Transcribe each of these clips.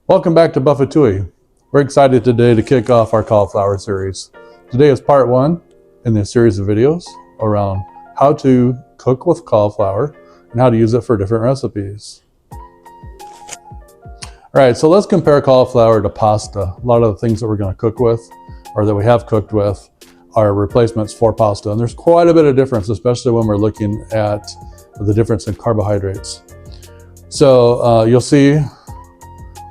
Welcome back to Buff-A-Touille. We're excited today to kick off our cauliflower series. Today is part one in this series of videos around how to cook with cauliflower and how to use it for different recipes. All right, so let's compare cauliflower to pasta. A lot of the things that we're going to cook with or that we have cooked with are replacements for pasta. And there's quite a bit of difference, especially when we're looking at the difference in carbohydrates. So you'll see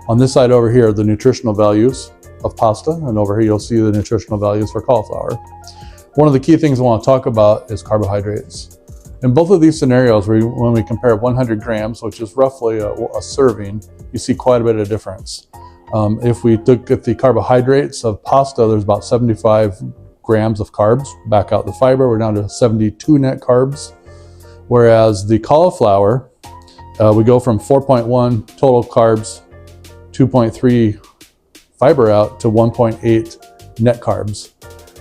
on this side over here, the nutritional values of pasta, and over here you'll see the nutritional values for cauliflower. One of the key things I want to talk about is carbohydrates. In both of these scenarios, when we compare 100 grams, which is roughly a serving, you see quite a bit of difference. If we look at the carbohydrates of pasta, there's about 75 grams of carbs. Back out the fiber, we're down to 72 net carbs. Whereas the cauliflower, we go from 4.1 total carbs, 2.3 fiber out to 1.8 net carbs.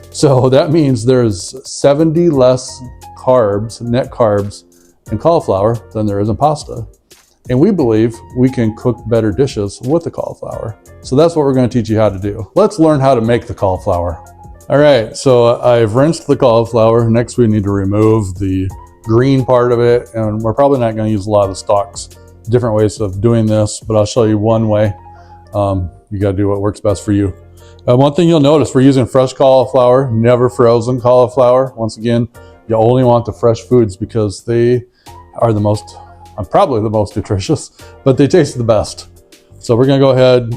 So that means there's 70 less carbs, net carbs, in cauliflower than there is in pasta. And we believe we can cook better dishes with the cauliflower. So that's what we're going to teach you how to do. Let's learn how to make the cauliflower. All right, so I've rinsed the cauliflower. Next we need to remove the green part of it, and we're probably not going to use a lot of the stalks. Different ways of doing this, but I'll show you one way. You got to do what works best for you. One thing you'll notice, we're using fresh cauliflower, never frozen cauliflower. Once again, you only want the fresh foods because they are the most, probably the most nutritious, but they taste the best. So we're going to go ahead,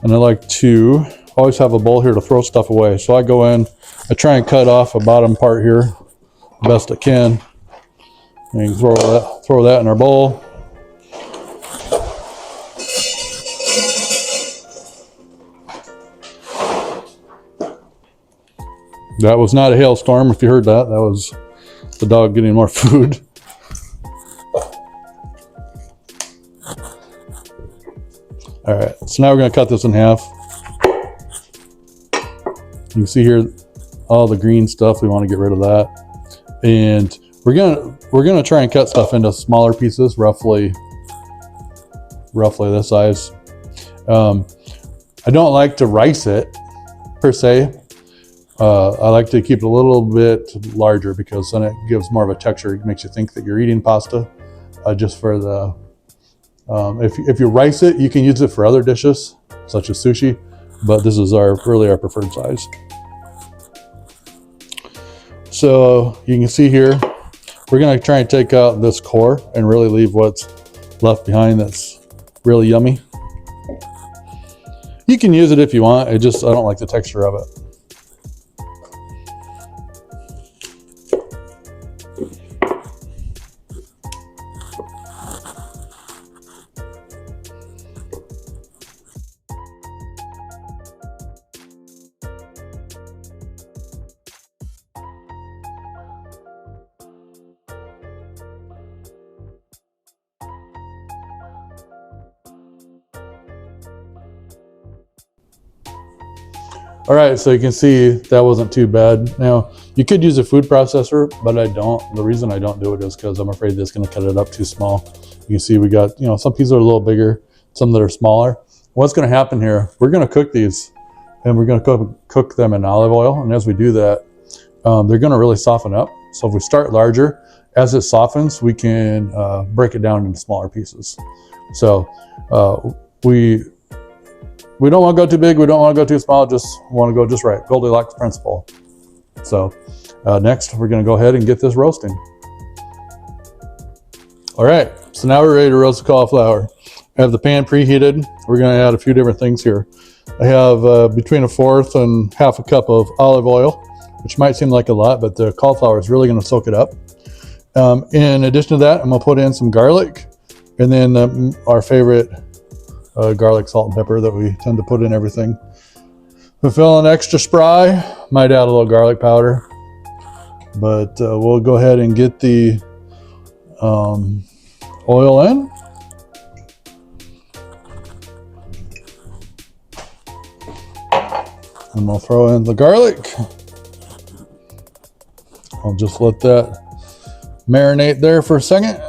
and I like to always have a bowl here to throw stuff away. So I go in, I try and cut off a bottom part here the best I can, and throw that in our bowl. That was not a hailstorm, if you heard that. That was the dog getting more food. All right, so now we're going to cut this in half. You can see here all the green stuff. We want to get rid of that. And we're gonna try and cut stuff into smaller pieces, roughly this size. I don't like to rice it per se. I like to keep it a little bit larger because then it gives more of a texture. It makes you think that you're eating pasta. Just for the, if you rice it, you can use it for other dishes such as sushi, but this is really our preferred size. So you can see here, we're going to try and take out this core and really leave what's left behind that's really yummy. You can use it if you want. I don't like the texture of it. All right, so you can see that wasn't too bad. Now, you could use a food processor, but I don't. The reason I don't do it is because I'm afraid that's going to cut it up too small. You can see we got, some pieces are a little bigger, some that are smaller. What's going to happen here, we're going to cook these, and we're going to cook them in olive oil. And as we do that, they're going to really soften up. So if we start larger, as it softens, we can break it down into smaller pieces. So we don't want to go too big, we don't want to go too small, just want to go just right. Goldilocks principle. So next, we're going to go ahead and get this roasting. All right, so now we're ready to roast the cauliflower. I have the pan preheated. We're going to add a few different things here. I have between 1/4 and 1/2 cup of olive oil, which might seem like a lot, but the cauliflower is really going to soak it up. In addition to that, I'm going to put in some garlic, and then our favorite garlic, salt, and pepper that we tend to put in everything. If we're feeling extra spry, might add a little garlic powder, but we'll go ahead and get the oil in. And we'll throw in the garlic. I'll just let that marinate there for a second.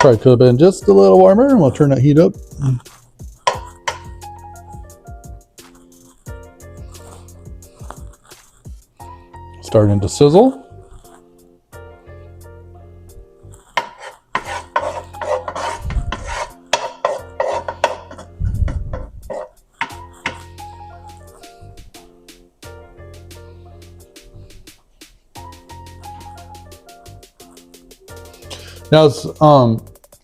Probably could have been just a little warmer, and we'll turn that heat up. Starting to sizzle. Now,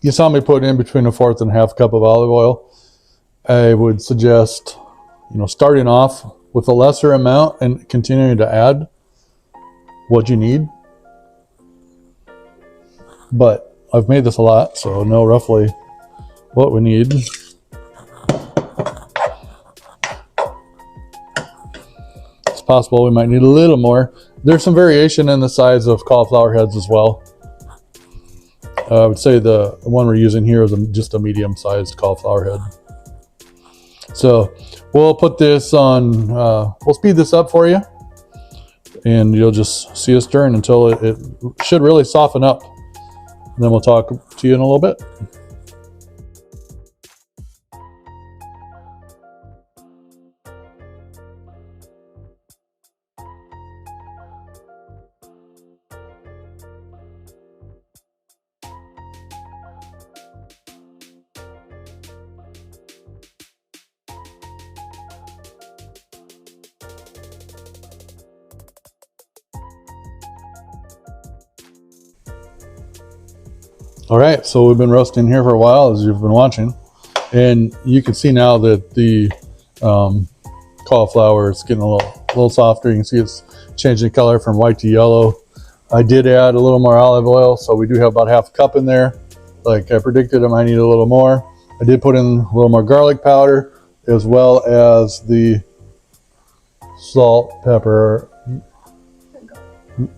you saw me put in between 1/4 and 1/2 cup of olive oil. I would suggest, starting off with a lesser amount and continuing to add what you need. But I've made this a lot, so I know roughly what we need. It's possible we might need a little more. There's some variation in the size of cauliflower heads as well. I would say the one we're using here is just a medium-sized cauliflower head. So we'll put this on, we'll speed this up for you, and you'll just see us stirring until it should really soften up. And then we'll talk to you in a little bit. All right, so we've been roasting here for a while, as you've been watching, and you can see now that the cauliflower is getting a little softer. You can see it's changing color from white to yellow. I did add a little more olive oil, so we do have about 1/2 cup in there. Like I predicted, I might need a little more. I did put in a little more garlic powder, as well as the salt, pepper,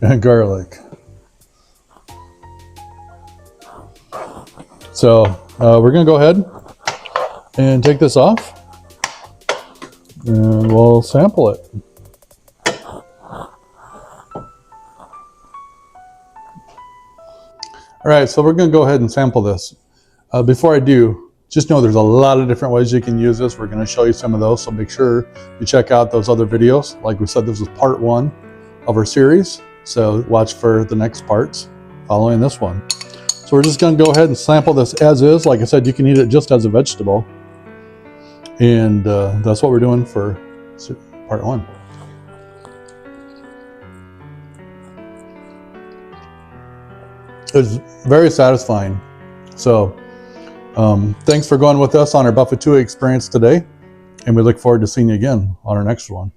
and garlic. So we're going to go ahead and take this off, and we'll sample it. All right, so we're going to go ahead and sample this. Before I do, just know there's a lot of different ways you can use this. We're going to show you some of those, so make sure you check out those other videos. Like we said, this was part 1 of our series, so watch for the next parts following this one. So we're just going to go ahead and sample this as is. Like I said, you can eat it just as a vegetable. And that's what we're doing for part 1. It's very satisfying. So thanks for going with us on our Buff-A-Touille experience today. And we look forward to seeing you again on our next one.